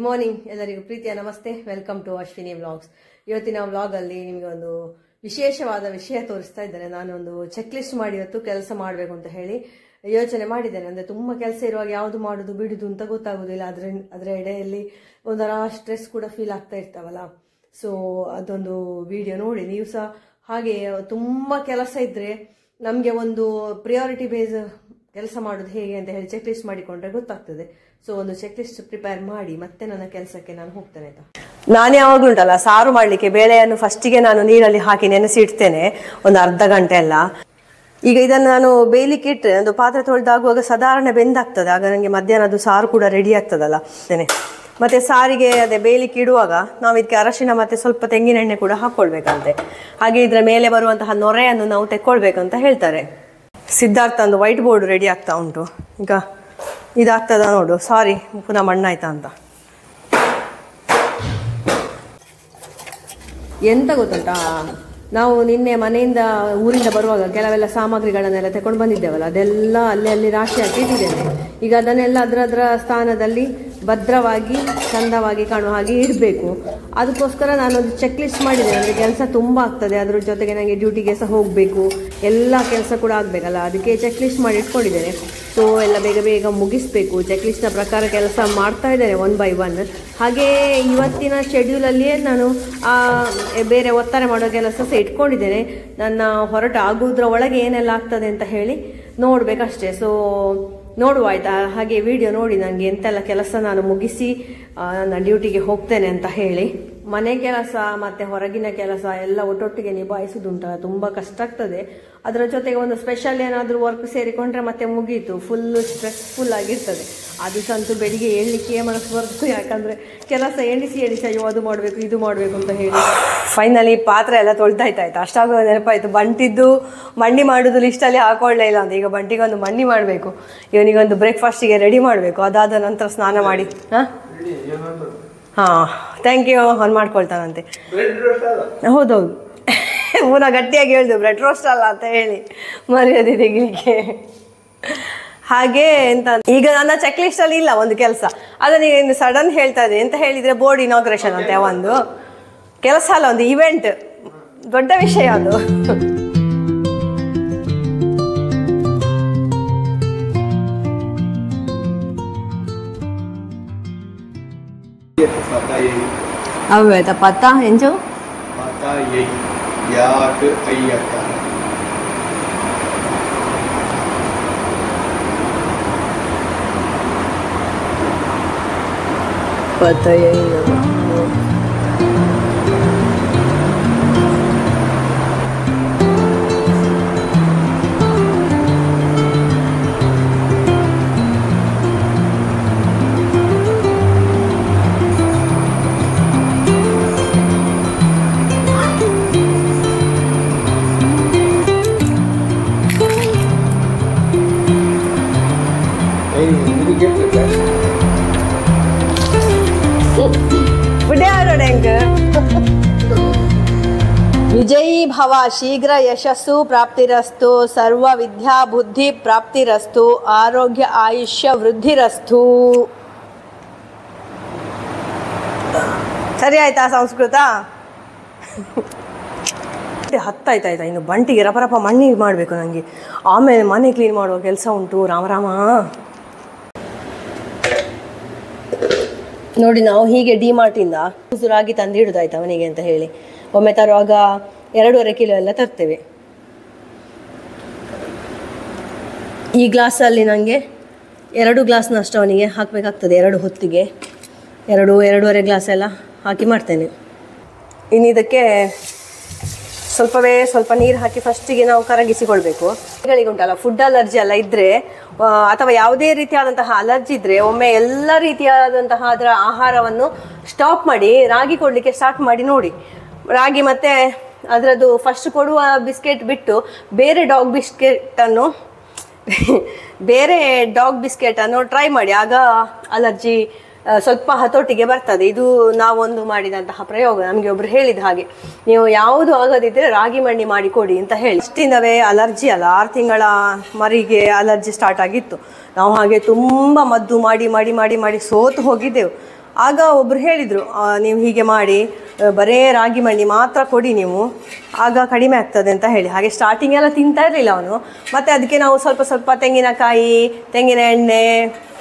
Morning ಎಲ್ಲರಿಗೂ ಪ್ರೀತಿಯ ನಮಸ್ತೆ. Welcome to Ashwini vlogs. ಇವತ್ತಿನ ವ್ಲಾಗ್ ಅಲ್ಲಿ ನಿಮಗೆ ಒಂದು ವಿಶೇಷವಾದ ವಿಷಯ ತೋರಿಸ್ತಾ ಇದ್ದೇನೆ. ನಾನೊಂದು ಚೆಕ್ ಲಿಸ್ಟ್ ಮಾಡಿ ಇವತ್ತು ಕೆಲಸ ಮಾಡಬೇಕು ಅಂತ ಹೇಳಿ ಯೋಚನೆ ಮಾಡಿದ್ದೇನೆ. ಅಂದ್ರೆ ತುಂಬಾ ಕೆಲಸ ಇರುವಾಗ ಯಾವುದು ಮಾಡುದು ಬಿಡುದು ಅಂತ ಗೊತ್ತಾಗುದಿಲ್ಲ. ಅದರ ಎಡೆಯಲ್ಲಿ ಒಂಥರ ಸ್ಟ್ರೆಸ್ ಕೂಡ ಫೀಲ್ ಆಗ್ತಾ ಇರ್ತಾವಲ್ಲ. ಸೊ ಅದೊಂದು ವಿಡಿಯೋ ನೋಡಿ ನೀವು ಸಹ ಹಾಗೆ ತುಂಬಾ ಕೆಲಸ ಇದ್ರೆ ನಮ್ಗೆ ಒಂದು ಪ್ರಿಯಾರಿಟಿ ಬೇಸ್ ಕೆಲಸ ಮಾಡೋದು ಹೇಗೆ ಅಂತ ಹೇಳಿ ಚೆಕ್ ಲಿಸ್ಟ್ ಮಾಡಿಕೊಂಡ್ರೆ ಗೊತ್ತಾಗ್ತದೆ. ಸೊ ಒಂದು ಚೆಕ್ ಲಿಸ್ಟ್ ಪ್ರಿಪೇರ್ ಮಾಡಿ ಮತ್ತೆ ನನ್ನ ಕೆಲಸಕ್ಕೆ ನಾನು ಹೋಗ್ತೇನೆ ಆಯ್ತಾ. ನಾನು ಯಾವಾಗಲೂ ಉಂಟಲ್ಲ ಸಾರು ಮಾಡ್ಲಿಕ್ಕೆ ಬೇಳೆಯನ್ನು ಫಸ್ಟಿಗೆ ನಾನು ನೀರಲ್ಲಿ ಹಾಕಿ ನೆನೆಸಿ ಇಡ್ತೇನೆ ಒಂದು ಅರ್ಧ ಗಂಟೆ ಎಲ್ಲ. ಈಗ ಇದನ್ನು ನಾನು ಬೇಯಲಿಕ್ಕೆ ಇಟ್ಟರೆ ಒಂದು ಪಾತ್ರೆ ತೊಳೆದಾಗುವಾಗ ಸಾಧಾರಣ ಬೆಂದಾಗ್ತದೆ. ಆಗ ನನಗೆ ಮಧ್ಯಾಹ್ನದ್ದು ಸಾರು ಕೂಡ ರೆಡಿ ಆಗ್ತದಲ್ಲ. ಮತ್ತೆ ಸಾರಿಗೆ ಅದೇ ಬೇಯಲಿಕ್ಕೆ ಇಡುವಾಗ ನಾವು ಇದಕ್ಕೆ ಅರಶಿನ ಮತ್ತೆ ಸ್ವಲ್ಪ ತೆಂಗಿನೆಣ್ಣೆ ಕೂಡ ಹಾಕೊಳ್ಬೇಕಂತೆ. ಹಾಗೆ ಇದರ ಮೇಲೆ ಬರುವಂತಹ ನೊರೆಯನ್ನು ನಾವು ತೆಕ್ಕೊಳ್ಬೇಕಂತ ಹೇಳ್ತಾರೆ. ಸಿದ್ಧಾರ್ಥ ಒಂದು ವೈಟ್ ಬೋರ್ಡ್ ರೆಡಿ ಆಗ್ತಾ ಉಂಟು. ಈಗ ಇದಾಗ್ತದ ನೋಡು. ಸಾರಿ ಪುನಃ ಮಣ್ಣಾಯ್ತಾ ಅಂತ. ಎಂತ ಗೊತ್ತುಂಟಾ, ನಾವು ನಿನ್ನೆ ಮನೆಯಿಂದ ಊರಿಂದ ಬರುವಾಗ ಕೆಲವೆಲ್ಲ ಸಾಮಗ್ರಿಗಳನ್ನೆಲ್ಲ ತಗೊಂಡು ಬಂದಿದ್ದೇವಲ್ಲ, ಅದೆಲ್ಲ ಅಲ್ಲಿ ರಾಶಿ ಹಾಕಿ ಇಟ್ಟಿದ್ದೇನೆ. ಈಗ ಅದನ್ನೆಲ್ಲ ಅದರ ಸ್ಥಾನದಲ್ಲಿ ಭದ್ರವಾಗಿ ಚಂದವಾಗಿ ಕಾಣುವ ಹಾಗೆ ಇಡಬೇಕು. ಅದಕ್ಕೋಸ್ಕರ ನಾನೊಂದು ಚೆಕ್ ಲಿಸ್ಟ್ ಮಾಡಿದ್ದೇನೆ. ಅಂದರೆ ಕೆಲಸ ತುಂಬ ಆಗ್ತದೆ, ಅದ್ರ ಜೊತೆಗೆ ನನಗೆ ಡ್ಯೂಟಿಗೆ ಸಹ ಹೋಗಬೇಕು, ಎಲ್ಲ ಕೆಲಸ ಕೂಡ ಆಗಬೇಕಲ್ಲ. ಅದಕ್ಕೆ ಚೆಕ್ ಲಿಸ್ಟ್ ಮಾಡಿ ಇಟ್ಕೊಂಡಿದ್ದೇನೆ. ಸೊ ಎಲ್ಲ ಬೇಗ ಬೇಗ ಮುಗಿಸ್ಬೇಕು. ಚೆಕ್ ಲಿಸ್ಟ್ನ ಪ್ರಕಾರ ಕೆಲಸ ಮಾಡ್ತಾ ಇದ್ದೇನೆ 1 by 1. ಹಾಗೇ ಇವತ್ತಿನ ಶೆಡ್ಯೂಲಲ್ಲಿಯೇ ನಾನು ಬೇರೆ ಒತ್ತಾರೆ ಮಾಡೋ ಕೆಲಸ ಸಹ ಇಟ್ಕೊಂಡಿದ್ದೇನೆ. ನನ್ನ ಹೊರಟು ಆಗೋದ್ರ ಒಳಗೆ ಏನೆಲ್ಲ ಆಗ್ತದೆ ಅಂತ ಹೇಳಿ ನೋಡ್ಬೇಕಷ್ಟೇ. ಸೊ ನೋಡುವ ಆಯ್ತಾ. ಹಾಗೆ ವಿಡಿಯೋ ನೋಡಿ ನನಗೆ ಎಂತೆಲ್ಲ ಕೆಲಸ ನಾನು ಮುಗಿಸಿ ನನ್ನ ಡ್ಯೂಟಿಗೆ ಹೋಗ್ತೇನೆ ಅಂತ ಹೇಳಿ. ಮನೆ ಕೆಲಸ ಮತ್ತೆ ಹೊರಗಿನ ಕೆಲಸ ಎಲ್ಲ ಒಟ್ಟೊಟ್ಟಿಗೆ ನಿಭಾಯಿಸುದುಂಟಲ್ಲ, ತುಂಬ ಕಷ್ಟ ಆಗ್ತದೆ. ಅದರ ಜೊತೆಗೆ ಒಂದು ಸ್ಪೆಷಲ್ ಏನಾದರೂ ವರ್ಕ್ ಸೇರಿಕೊಂಡ್ರೆ ಮತ್ತೆ ಮುಗೀತು, ಫುಲ್ಲು ಸ್ಟ್ರೆಸ್ಫುಲ್ ಆಗಿರ್ತದೆ. ಅದು ಸಂತೂ ಬೆಳಿಗ್ಗೆ ಏಳಲಿಕ್ಕೆ ಮನಸ್ಸು ಬರ್ತದೆ. ಯಾಕಂದರೆ ಕೆಲಸ ಎಣಿಸಿ ಅಯ್ಯೋ ಅದು ಮಾಡಬೇಕು ಇದು ಮಾಡಬೇಕು ಅಂತ ಹೇಳಿ. ಫೈನಲಿ ಪಾತ್ರೆ ಎಲ್ಲ ತೊಳ್ದಾಯ್ತಾಯ್ತು. ಅಷ್ಟಾಗ ನೆನಪಾಯ್ತು ಬಂಟಿದ್ದು ಮಂಡಿ ಮಾಡೋದು ಲಿಸ್ಟಲ್ಲಿ ಹಾಕೊಳ್ಳೇ ಇಲ್ಲ ಅಂತ. ಈಗ ಬಂಟಿಗೊಂದು ಮಂಡಿ ಮಾಡಬೇಕು, ಇವನಿಗೊಂದು ಬ್ರೇಕ್ಫಾಸ್ಟಿಗೆ ರೆಡಿ ಮಾಡಬೇಕು. ಅದಾದ ನಂತರ ಸ್ನಾನ ಮಾಡಿ ಹಾಂ ಥ್ಯಾಂಕ್ ಯು ಅವ್ನು ಮಾಡ್ಕೊಳ್ತಾನಂತೆ. ಹೌದೌದು ಪುನಃ ಗಟ್ಟಿಯಾಗಿ ಹೇಳಿದೆ ಬ್ರೆಡ್ ರೋಸ್ಟ್ ಅಲ್ಲ ಅಂತ ಹೇಳಿ ಮರ್ಯಾದೆ ತೆಗಿಲಿಕ್ಕೆ. ಹಾಗೆ ಎಂತ ಈಗ ನನ್ನ ಚೆಕ್ ಲಿಸ್ಟ್ ಅಲ್ಲಿ ಇಲ್ಲ ಒಂದು ಕೆಲಸ, ಅದನ್ನ ಈಗ ಸಡನ್ ಹೇಳ್ತಾ ಇದೆ. ಎಂತ ಹೇಳಿದ್ರೆ ಬೋರ್ಡ್ ಇನಾಗ್ರೇಷನ್ ಅಂತ ಒಂದು ಕೆಲಸ ಅಲ್ಲ, ಒಂದು ಇವೆಂಟ್, ದೊಡ್ಡ ವಿಷಯ ಅದು. ಅವತ್ತ ಪತ್ತ ಎಂಚು ಪತ್ತ ವಿಜಯೀ ಭವ, ಶೀಘ್ರ ಯಶಸ್ಸು ಪ್ರಾಪ್ತಿರಸ್ತು, ಸರ್ವ ವಿದ್ಯಾ ಬುದ್ಧಿ ಪ್ರಾಪ್ತಿರಸ್ತು, ಆರೋಗ್ಯ ಆಯುಷ್ಯ ವೃದ್ಧಿರಸ್ತು. ಸರಿ ಆಯ್ತಾ ಸಂಸ್ಕೃತ? ಹತ್ತಾಯ್ತಾಯ್ತಾ. ಇನ್ನು ಬಂಟಿಗೆ ರಪರಪ ಮಣ್ಣಿಗೆ ಮಾಡಬೇಕು ನನಗೆ. ಆಮೇಲೆ ಮನೆ ಕ್ಲೀನ್ ಮಾಡುವ ಕೆಲಸ ಉಂಟು. ರಾಮರಾಮ ನೋಡಿ, ನಾವು ಹೀಗೆ ಡಿಮಾರ್ಟಿಂದ ರಾಗಿ ತಂದಿಡುದಾಯ್ತು ಅವನಿಗೆ ಅಂತ ಹೇಳಿ. ಒಮ್ಮೆ ತರುವಾಗ 2.5 ಕಿಲೋ ಎಲ್ಲ ತರ್ತೇವೆ. ಈ ಗ್ಲಾಸಲ್ಲಿ ನನಗೆ 2 ಗ್ಲಾಸ್ನಷ್ಟು ಅವನಿಗೆ ಹಾಕಬೇಕಾಗ್ತದೆ. 2 ಹೊತ್ತಿಗೆ 2.5 ಗ್ಲಾಸ್ ಎಲ್ಲ ಹಾಕಿ ಮಾಡ್ತೇನೆ. ಇನ್ನು ಇದಕ್ಕೆ ಸ್ವಲ್ಪ ನೀರು ಹಾಕಿ ಫಸ್ಟಿಗೆ ನಾವು ಕರಗಿಸಿಕೊಳ್ಬೇಕು. ಗಳಿಗೆ ಉಂಟಲ್ಲ ಫುಡ್ ಅಲರ್ಜಿ ಎಲ್ಲ ಇದ್ದರೆ ಅಥವಾ ಯಾವುದೇ ರೀತಿಯಾದಂತಹ ಅಲರ್ಜಿ ಇದ್ದರೆ ಒಮ್ಮೆ ಎಲ್ಲ ರೀತಿಯಾದಂತಹ ಅದರ ಆಹಾರವನ್ನು ಸ್ಟಾಪ್ ಮಾಡಿ ರಾಗಿ ಕೊಡಲಿಕ್ಕೆ ಸ್ಟಾರ್ಟ್ ಮಾಡಿ ನೋಡಿ. ರಾಗಿ ಮತ್ತು ಅದರದ್ದು ಫಸ್ಟ್ ಕೊಡುವ ಬಿಸ್ಕೆಟ್ ಬಿಟ್ಟು ಬೇರೆ ಡಾಗ್ ಬಿಸ್ಕೆಟನ್ನು ಟ್ರೈ ಮಾಡಿ. ಆಗ ಅಲರ್ಜಿ ಸ್ವಲ್ಪ ಹತೋಟಿಗೆ ಬರ್ತದೆ. ಇದು ನಾವೊಂದು ಮಾಡಿದಂತಹ ಪ್ರಯೋಗ. ನಮಗೆ ಒಬ್ರು ಹೇಳಿದ ಹಾಗೆ, ನೀವು ಯಾವುದು ಆಗದಿದ್ದರೆ ರಾಗಿ ಮಣ್ಣಿ ಮಾಡಿಕೊಡಿ ಅಂತ ಹೇಳಿ. ಅಷ್ಟಿಂದವೇ ಅಲರ್ಜಿ ಅಲ್ಲ, 6 ತಿಂಗಳ ಮರಿಗೆ ಅಲರ್ಜಿ ಸ್ಟಾರ್ಟ್ ಆಗಿತ್ತು. ನಾವು ಹಾಗೆ ತುಂಬ ಮದ್ದು ಮಾಡಿ ಮಾಡಿ ಮಾಡಿ ಮಾಡಿ ಸೋತು ಹೋಗಿದ್ದೆವು. ಆಗ ಒಬ್ರು ಹೇಳಿದರು, ನೀವು ಹೀಗೆ ಮಾಡಿ ಬರೇ ರಾಗಿ ಮಣ್ಣಿ ಮಾತ್ರ ಕೊಡಿ ನೀವು, ಆಗ ಕಡಿಮೆ ಆಗ್ತದೆ ಅಂತ ಹೇಳಿ. ಹಾಗೆ ಸ್ಟಾರ್ಟಿಂಗ್ ಎಲ್ಲ ತಿಂತಾ ಇರಲಿಲ್ಲ ಅವನು. ಮತ್ತು ಅದಕ್ಕೆ ನಾವು ಸ್ವಲ್ಪ ಸ್ವಲ್ಪ ತೆಂಗಿನಕಾಯಿ, ತೆಂಗಿನ ಎಣ್ಣೆ,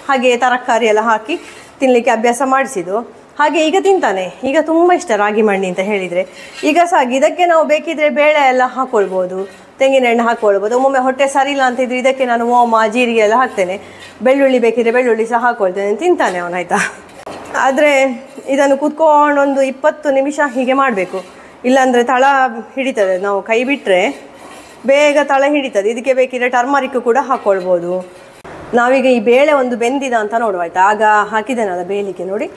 ಹಾಗೆ ತರಕಾರಿ ಎಲ್ಲ ಹಾಕಿ ತಿನ್ನಲಿಕ್ಕೆ ಅಭ್ಯಾಸ ಮಾಡಿಸಿದ್ದು. ಹಾಗೆ ಈಗ ತಿಂತಾನೆ. ಈಗ ತುಂಬ ಇಷ್ಟ ರಾಗಿ ಮಣ್ಣಿ ಅಂತ ಹೇಳಿದರೆ. ಈಗ ಸಹ ಇದಕ್ಕೆ ನಾವು ಬೇಕಿದ್ರೆ ಬೇಳೆ ಎಲ್ಲ ಹಾಕ್ಕೊಳ್ಬೋದು, ತೆಂಗಿನ ಎಣ್ಣೆ ಹಾಕ್ಕೊಳ್ಬೋದು. ಒಮ್ಮೊಮ್ಮೆ ಹೊಟ್ಟೆ ಸರಿ ಇಲ್ಲ ಅಂತಿದ್ರೆ ಇದಕ್ಕೆ ನಾನು ಓಮ, ಜೀರಿಗೆ ಎಲ್ಲ ಹಾಕ್ತೇನೆ. ಬೆಳ್ಳುಳ್ಳಿ ಬೇಕಿದ್ರೆ ಬೆಳ್ಳುಳ್ಳಿ ಸಹ ಹಾಕ್ಕೊಳ್ತೇನೆ. ತಿಂತಾನೆ ಅವನು, ಆಯಿತಾ. ಆದರೆ ಇದನ್ನು ಕೂತ್ಕೊಂಡು ಒಂದು 20 ನಿಮಿಷ ಹೀಗೆ ಮಾಡಬೇಕು, ಇಲ್ಲಾಂದರೆ ತಳ ಹಿಡಿತದೆ. ನಾವು ಕೈ ಬಿಟ್ಟರೆ ಬೇಗ ತಳ ಹಿಡಿತದೆ. ಇದಕ್ಕೆ ಬೇಕಿದ್ರೆ ಟರ್ಮರಿಕ್ ಕೂಡ ಹಾಕ್ಕೊಳ್ಬೋದು. ನಾವೀಗ ಈ ಬೇಳೆ ಒಂದು ಬೆಂದಿದ ಅಂತ ನೋಡುವ, ಆಯಿತಾ. ಆಗ ಹಾಕಿದ್ದೇನಲ್ಲ ಬೇಯಲಿಕ್ಕೆ, ನೋಡಿ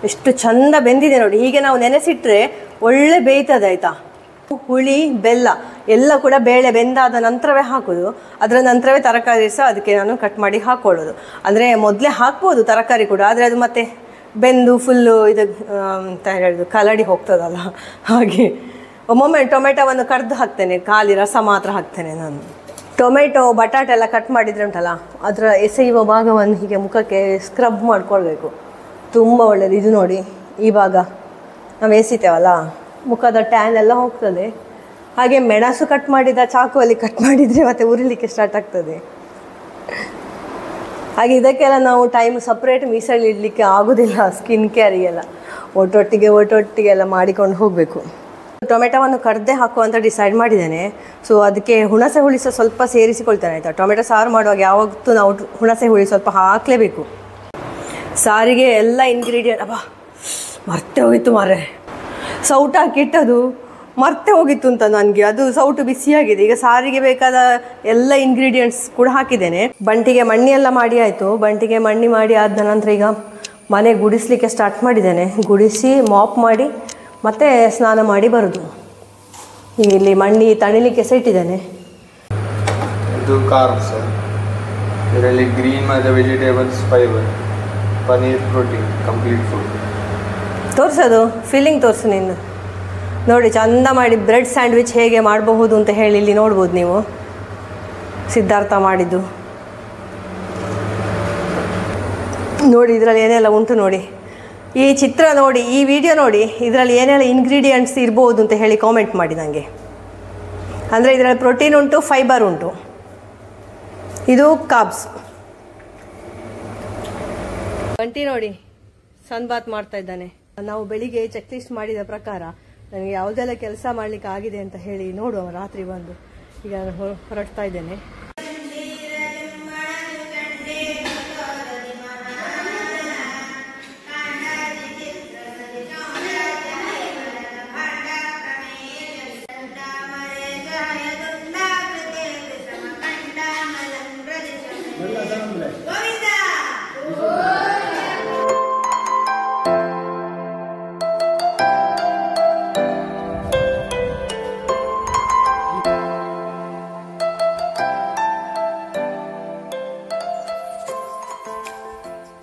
ಎಷ್ಟು ಚಂದ ಬೆಂದಿದೆ ನೋಡಿ. ಹೀಗೆ ನಾವು ನೆನೆಸಿಟ್ರೆ ಒಳ್ಳೆ ಬೇಯ್ತದೆ, ಆಯಿತಾ. ಹುಳಿ, ಬೆಲ್ಲ ಎಲ್ಲ ಕೂಡ ಬೇಳೆ ಬೆಂದಾದ ನಂತರವೇ ಹಾಕೋದು. ಅದರ ನಂತರವೇ ತರಕಾರಿ ಸಹ ಅದಕ್ಕೆ ನಾನು ಕಟ್ ಮಾಡಿ ಹಾಕ್ಕೊಳ್ಳೋದು. ಅಂದರೆ ಮೊದಲೇ ಹಾಕ್ಬೋದು ತರಕಾರಿ ಕೂಡ, ಆದರೆ ಅದು ಮತ್ತೆ ಬೆಂದು ಫುಲ್ಲು ಇದು ಅಂತ ಹೇಳೋದು ಕಲಡಿ ಹೋಗ್ತದಲ್ಲ. ಹಾಗೆ ಒಮ್ಮೊಮ್ಮೆ ಟೊಮೆಟೊವನ್ನು ಕಡ್ದು ಹಾಕ್ತೇನೆ, ಖಾಲಿ ರಸ ಮಾತ್ರ ಹಾಕ್ತೇನೆ ನಾನು. ಟೊಮೆಟೊ, ಬಟಾಟೆ ಎಲ್ಲ ಕಟ್ ಮಾಡಿದರೆ ಉಂಟಲ್ಲ, ಅದರ ಎಸೆಯುವ ಭಾಗವನ್ನು ಹೀಗೆ ಮುಖಕ್ಕೆ ಸ್ಕ್ರಬ್ ಮಾಡ್ಕೊಳ್ಬೇಕು, ತುಂಬ ಒಳ್ಳೆಯದು. ಇದು ನೋಡಿ, ಈ ಭಾಗ ನಾವು ಎಸಿತೇವಲ್ಲ, ಮುಖದ ಟ್ಯಾನ್ ಎಲ್ಲ ಹೋಗ್ತದೆ. ಹಾಗೆ ಮೆಣಸು ಕಟ್ ಮಾಡಿದ ಚಾಕುವಲ್ಲಿ ಕಟ್ ಮಾಡಿದರೆ ಮತ್ತೆ ಉರಿಲಿಕ್ಕೆ ಸ್ಟಾರ್ಟ್ ಆಗ್ತದೆ. ಹಾಗೆ ಇದಕ್ಕೆಲ್ಲ ನಾವು ಟೈಮ್ ಸಪ್ರೇಟ್ ಮೀಸಲು ಇಡಲಿಕ್ಕೆ ಆಗೋದಿಲ್ಲ. ಸ್ಕಿನ್ ಕೇರಿಗೆಲ್ಲ ಒಟ್ಟೊಟ್ಟಿಗೆ ಎಲ್ಲ ಮಾಡಿಕೊಂಡು ಹೋಗಬೇಕು. ಟೊಮೆಟೊವನ್ನು ಕಡ್ದೆ ಹಾಕುವಂತ ಡಿಸೈಡ್ ಮಾಡಿದ್ದೇನೆ. ಸೊ ಅದಕ್ಕೆ ಹುಣಸೆ ಹುಳಿ ಸ್ವಲ್ಪ ಸೇರಿಸಿಕೊಳ್ತೇನೆ, ಆಯಿತಾ. ಟೊಮೆಟೊ ಸಾರು ಮಾಡುವಾಗ ಯಾವತ್ತೂ ನಾವು ಹುಣಸೆ ಹುಳಿ ಸ್ವಲ್ಪ ಹಾಕಲೇಬೇಕು. ಸಾರಿಗೆ ಎಲ್ಲ ಇಂಗ್ರೀಡಿಯೆಂಟ್, ಮರ್ತೆ ಹೋಗಿತ್ತು ಮಾರೆ, ಸೌಟು ಹಾಕಿಟ್ಟದು ಮರ್ತೆ ಹೋಗಿತ್ತು ಅಂತ ನನಗೆ. ಅದು ಸೌಟು ಬಿಸಿಯಾಗಿದೆ. ಈಗ ಸಾರಿಗೆ ಬೇಕಾದ ಎಲ್ಲ ಇಂಗ್ರೀಡಿಯೆಂಟ್ಸ್ ಕೂಡ ಹಾಕಿದ್ದೇನೆ. ಬಂಟಿಗೆ ಮಣ್ಣಿ ಎಲ್ಲ ಮಾಡಿ ಆಯಿತು. ಬಂಟಿಗೆ ಮಣ್ಣಿ ಮಾಡಿ ಆದ ನಂತರ ಈಗ ಮನೆ ಗುಡಿಸಲಿಕ್ಕೆ ಸ್ಟಾರ್ಟ್ ಮಾಡಿದ್ದೇನೆ. ಗುಡಿಸಿ ಮಾಪ್ ಮಾಡಿ ಮತ್ತೆ ಸ್ನಾನ ಮಾಡಿ ಬರೋದು. ಈಗ ಇಲ್ಲಿ ಮಣ್ಣಿ ತಣಿಲಿಕ್ಕೆ ಸಹ ಇಟ್ಟಿದ್ದೇನೆ. ಇದು ಕಾರ್ಬ್ಸ್, ಇದರಲ್ಲಿ ಗ್ರೀನ್ ಮತ್ತು vegetables, fibre, paneer, protein, complete food. ತೋರಿಸೋದು ಫೀಲಿಂಗ್ ತೋರಿಸು ನೀನು. ನೋಡಿ ಚಂದ ಮಾಡಿ ಬ್ರೆಡ್ ಸ್ಯಾಂಡ್ವಿಚ್ ಹೇಗೆ ಮಾಡಬಹುದು ಅಂತ ಹೇಳಿ ಇಲ್ಲಿ ನೋಡ್ಬೋದು ನೀವು. ಸಿದ್ಧಾರ್ಥ ಮಾಡಿದ್ದು ನೋಡಿ. ಇದರಲ್ಲಿ ಏನೆಲ್ಲ ಉಂಟು ನೋಡಿ. ಈ ಚಿತ್ರ ನೋಡಿ, ಈ ವಿಡಿಯೋ ನೋಡಿ, ಇದರಲ್ಲಿ ಏನೆಲ್ಲ ಇಂಗ್ರೀಡಿಯೆಂಟ್ಸ್ ಇರ್ಬೋದು ಅಂತ ಹೇಳಿ ಕಾಮೆಂಟ್ ಮಾಡಿ ನನಗೆ. ಅಂದರೆ ಇದರಲ್ಲಿ ಪ್ರೋಟೀನ್ ಉಂಟು, ಫೈಬರ್ ಉಂಟು. ಇದು ಕಾರ್ಬ್ಸ್. ಬಂಟಿ ನೋಡಿ ಸನ್ ಬಾತ್ ಮಾಡ್ತಾ ಇದ್ದಾನೆ. ನಾವು ಬೆಳಿಗ್ಗೆ ಚೆಕ್ ಲಿಸ್ಟ್ ಮಾಡಿದ ಪ್ರಕಾರ ನನಗೆ ಯಾವುದೆಲ್ಲ ಕೆಲಸ ಮಾಡಲಿಕ್ಕೆ ಆಗಿದೆ ಅಂತ ಹೇಳಿ ನೋಡುವ ರಾತ್ರಿ ಬಂದು. ಈಗ ನಾನು ಹೊರಡ್ತಾ ಇದ್ದೇನೆ.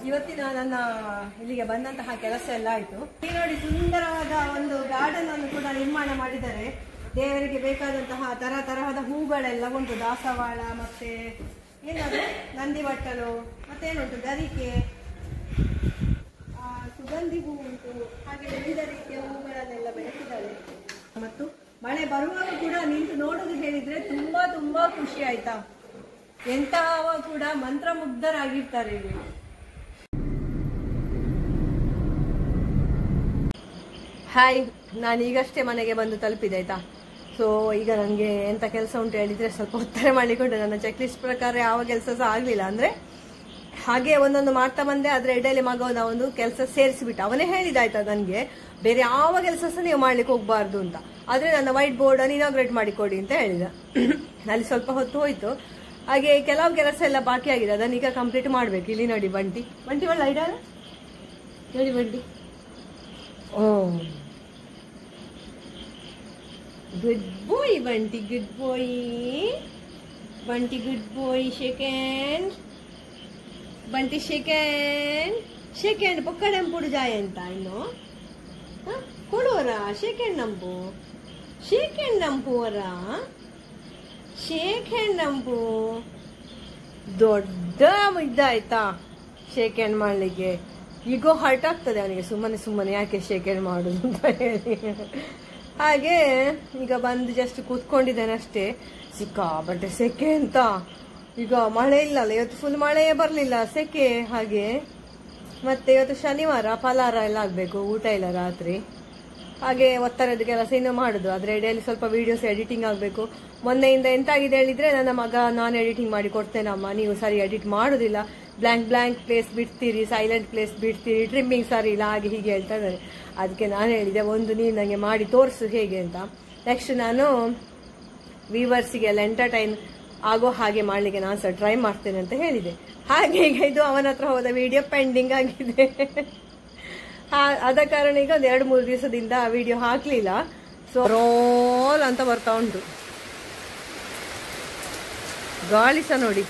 ಇವತ್ತಿನ ನನ್ನ ಇಲ್ಲಿಗೆ ಬಂದಂತಹ ಕೆಲಸ ಎಲ್ಲ ಆಯಿತು. ಈ ನೋಡಿ ಸುಂದರವಾದ ಒಂದು ಗಾರ್ಡನ್ ಅನ್ನು ಕೂಡ ನಿರ್ಮಾಣ ಮಾಡಿದ್ದಾರೆ. ದೇವರಿಗೆ ಬೇಕಾದಂತಹ ತರಹದ ಹೂಗಳೆಲ್ಲ ಉಂಟು. ದಾಸವಾಳ, ಮತ್ತೆ ಏನದು ನಂದಿ ಬಟ್ಟಲು, ಮತ್ತೇನುಂಟು ಗರಿಕೆ, ಸುಗಂಧಿ ಹೂ ಉಂಟು. ಹಾಗೆ ವಿವಿಧ ರೀತಿಯ ಹೂಗಳನ್ನೆಲ್ಲ ಬೆಳೆಸಿದ್ದಾರೆ. ಮತ್ತು ಮಳೆ ಬರುವಾಗ ಕೂಡ ನಿಂತು ನೋಡೋದು ಹೇಳಿದ್ರೆ ತುಂಬಾ ತುಂಬಾ ಖುಷಿ, ಆಯ್ತಾ. ಎಂತಹ ಕೂಡ ಮಂತ್ರಮುಗ್ಧರಾಗಿರ್ತಾರೆ ಇಲ್ಲಿ. ಹಾಯ್, ನಾನು ಈಗಷ್ಟೇ ಮನೆಗೆ ಬಂದು ತಲುಪಿದೆ, ಆಯಿತಾ. ಸೊ ಈಗ ನನಗೆ ಎಂಥ ಕೆಲಸ ಉಂಟು ಹೇಳಿದರೆ ಸ್ವಲ್ಪ ಉತ್ತರ ಮಾಡಲಿಕ್ಕೆ ನನ್ನ ಚೆಕ್ ಲಿಸ್ಟ್ ಪ್ರಕಾರ ಯಾವ ಕೆಲಸ ಸಹ ಆಗಲಿಲ್ಲ. ಅಂದರೆ ಹಾಗೆ ಒಂದೊಂದು ಮಾಡ್ತಾ ಬಂದೆ. ಆದರೆ ಇಡಲಿ ಮಗವನ್ನ ಒಂದು ಕೆಲಸ ಸೇರಿಸಿಬಿಟ್ಟು ಅವನೇ ಹೇಳಿದಾಯ್ತಾ ನನಗೆ ಬೇರೆ ಯಾವ ಕೆಲಸ ಸಹ ನೀವು ಮಾಡ್ಲಿಕ್ಕೆ ಹೋಗಬಾರ್ದು ಅಂತ. ಆದರೆ ನನ್ನ ವೈಟ್ ಬೋರ್ಡನ್ನು ಇನಾಗ್ರೇಟ್ ಮಾಡಿಕೊಡಿ ಅಂತ ಹೇಳಿದ. ಅಲ್ಲಿ ಸ್ವಲ್ಪ ಹೊತ್ತು ಹೋಯಿತು. ಹಾಗೆ ಕೆಲವು ಕೆಲಸ ಎಲ್ಲ ಬಾಕಿ ಆಗಿದೆ, ಅದನ್ನ ಈಗ ಕಂಪ್ಲೀಟ್ ಮಾಡಬೇಕು. ಇಲ್ಲಿ ನೋಡಿ ಬಂಟಿ ಒಳ್ಳೆ ಐಡಿಯಾ ನೋಡಿ ಬಂಟಿ. ಗುಡ್ ಬಾಯ್ ಬಂಟಿ, ಗುಡ್ ಬಾಯ್ ಬಂಟಿ, ಗುಡ್ ಬಾಯ್. ಸೆಕೆಂಡ್ ಬಂಟಿ, ಸೆಕೆಂಡ್ ಪೊಕ್ಕಡೆಂಪುಡು ಜಾಯ ಅಂತ ಇನ್ನು ಕೊಡುವರ ಸೆಕೆಂಡ್ ನಂಪು ನಂಪು ದೊಡ್ಡ ಇದ್ದಾಯ್ತಾ ಶೇಕ್ ಹ್ಯಾಂಡ್ ಮಾಡ್ಲಿಕ್ಕೆ. ಈಗೋ ಹರ್ಟ್ ಆಗ್ತದೆ ಅವನಿಗೆ, ಸುಮ್ಮನೆ ಯಾಕೆ ಶೇಖರಣೆ ಮಾಡುದು ಅಂತ ಹೇಳಿ. ಹಾಗೆ ಈಗ ಬಂದು ಜಸ್ಟ್ ಕೂತ್ಕೊಂಡಿದ್ದೇನೆ ಅಷ್ಟೇ. ಸಿಕ್ಕಾಪಟ್ಟೆ ಸೆಕೆ ಅಂತ. ಈಗ ಮಳೆ ಇಲ್ಲಲ್ಲ, ಇವತ್ತು ಫುಲ್ ಮಳೆಯೇ ಬರ್ಲಿಲ್ಲ, ಸೆಕೆ. ಹಾಗೆ ಮತ್ತೆ ಇವತ್ತು ಶನಿವಾರ, ಫಲಾರ ಎಲ್ಲ ಆಗ್ಬೇಕು, ಊಟ ಇಲ್ಲ ರಾತ್ರಿ. ಹಾಗೆ ಒತ್ತರದ ಕೆಲಸ ಇನ್ನೂ ಮಾಡುದು. ಆದ್ರೆ ಡೈಲಿ ಸ್ವಲ್ಪ ವಿಡಿಯೋಸ್ ಎಡಿಟಿಂಗ್ ಆಗ್ಬೇಕು. ಮೊನ್ನೆಯಿಂದ ಎಂತಾಗಿದೆ ಹೇಳಿದ್ರೆ, ನನ್ನ ಮಗ ನಾನು ಎಡಿಟಿಂಗ್ ಮಾಡಿ ಕೊಡ್ತೇನಮ್ಮ, ನೀವು ಸರಿ ಎಡಿಟ್ ಮಾಡುದಿಲ್ಲ, ಬ್ಲಾಂಕ್ ಪ್ಲೇಸ್ ಬಿಡ್ತೀರಿ, ಸೈಲೆಂಟ್ ಪ್ಲೇಸ್ ಬಿಡ್ತೀರಿ, ಟ್ರಿಮ್ಮಿಂಗ್ ಸರಿ ಇಲ್ಲ, ಹಾಗೆ ಹೀಗೆ ಹೇಳ್ತಾ ಇದ್ದಾರೆ. ಅದಕ್ಕೆ ನಾನು ಹೇಳಿದೆ, ಒಂದು ನೀನು ನನಗೆ ಮಾಡಿ ತೋರಿಸು ಹೇಗೆ ಅಂತ. ನೆಕ್ಸ್ಟ್ ನಾನು ವ್ಯೂವರ್ಸಿಗೆಲ್ಲ ಎಂಟರ್ಟೈನ್ ಆಗೋ ಹಾಗೆ ಮಾಡ್ಲಿಕ್ಕೆ ನಾನು ಸಹ ಟ್ರೈ ಮಾಡ್ತೇನೆ ಅಂತ ಹೇಳಿದೆ. ಹಾಗೆ ಈಗ ಇದು ಅವನ ಹತ್ರ ಹೋದ ವಿಡಿಯೋ ಪೆಂಡಿಂಗ್ ಆಗಿದೆ. ಆದ ಕಾರಣ ಈಗ ಒಂದು 2-3 ದಿವಸದಿಂದ ವಿಡಿಯೋ ಹಾಕ್ಲಿಲ್ಲ. ಸೊ ರೋಲ್ ಅಂತ ಬರ್ತಾ ಉಂಟು. ಗಾಳಿ ಸಹ ನೋಡಿ.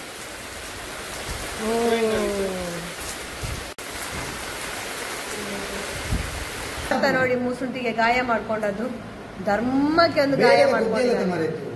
ನೋಡಿ, ಮೂಸುಂಟಿಗೆ ಗಾಯ ಮಾಡ್ಕೊಂಡದ್ದು, ಧರ್ಮಕ್ಕೆ ಒಂದು ಗಾಯ ಮಾಡ್ಕೊಂಡು